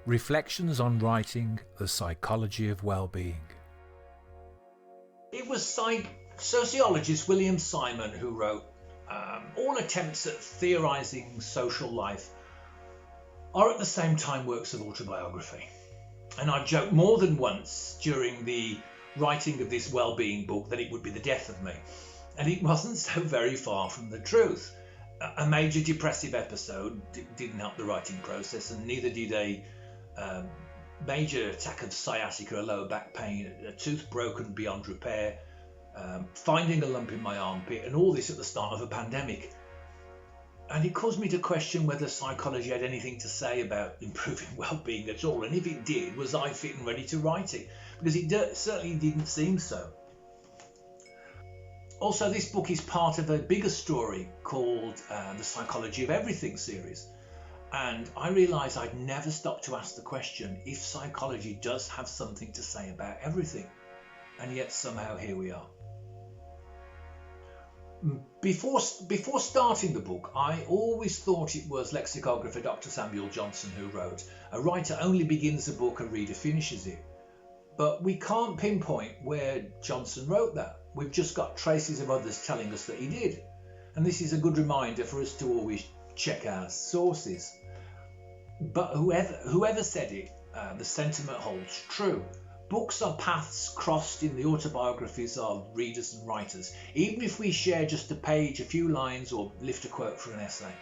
Reflections on Writing, The Psychology of Wellbeing. It was sociologist William Simon who wrote, all attempts at theorising social life are at the same time works of autobiography. And I've joked more than once during the writing of this wellbeing book that it would be the death of me. And it wasn't so very far from the truth. A major depressive episode didn't help the writing process, and neither did a major attack of sciatica, or lower back pain, a tooth broken beyond repair, finding a lump in my armpit, and all this at the start of a pandemic. And it caused me to question whether psychology had anything to say about improving well-being at all, and if it did, was I fit and ready to write it? Because it certainly didn't seem so. Also, this book is part of a bigger story called the Psychology of Everything series. And I realised I'd never stopped to ask the question if psychology does have something to say about everything. And yet somehow here we are. Before starting the book, I always thought it was lexicographer Dr. Samuel Johnson who wrote, "A writer only begins a book, a reader finishes it." But we can't pinpoint where Johnson wrote that. We've just got traces of others telling us that he did. And this is a good reminder for us to always check our sources. But whoever said it, the sentiment holds true. Books are paths crossed in the autobiographies of readers and writers, even if we share just a page, a few lines, or lift a quote for an essay.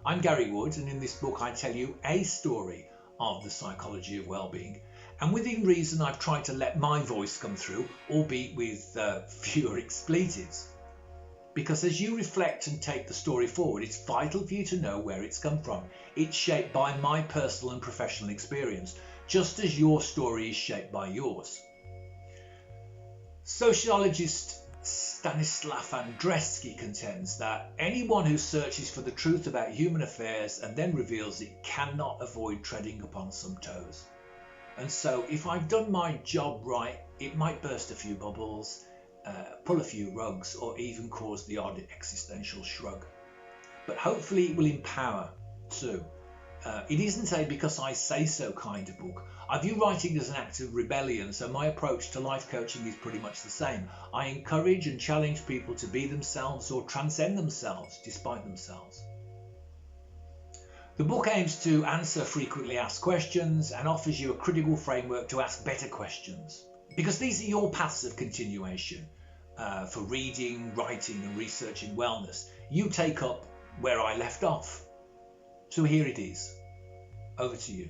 I'm Gary Wood, and in this book I tell you a story of the psychology of well-being. And within reason, I've tried to let my voice come through, albeit with fewer expletives. Because as you reflect and take the story forward, it's vital for you to know where it's come from. It's shaped by my personal and professional experience, just as your story is shaped by yours. Sociologist Stanislav Andreski contends that anyone who searches for the truth about human affairs and then reveals it cannot avoid treading upon some toes. And so if I've done my job right, it might burst a few bubbles, pull a few rugs, or even cause the odd existential shrug. But hopefully it will empower too. It isn't a because I say so kind of book. I view writing as an act of rebellion, so my approach to life coaching is pretty much the same. I encourage and challenge people to be themselves or transcend themselves despite themselves. The book aims to answer frequently asked questions and offers you a critical framework to ask better questions. Because these are your paths of continuation for reading, writing and researching wellness. You take up where I left off. So here it is. Over to you.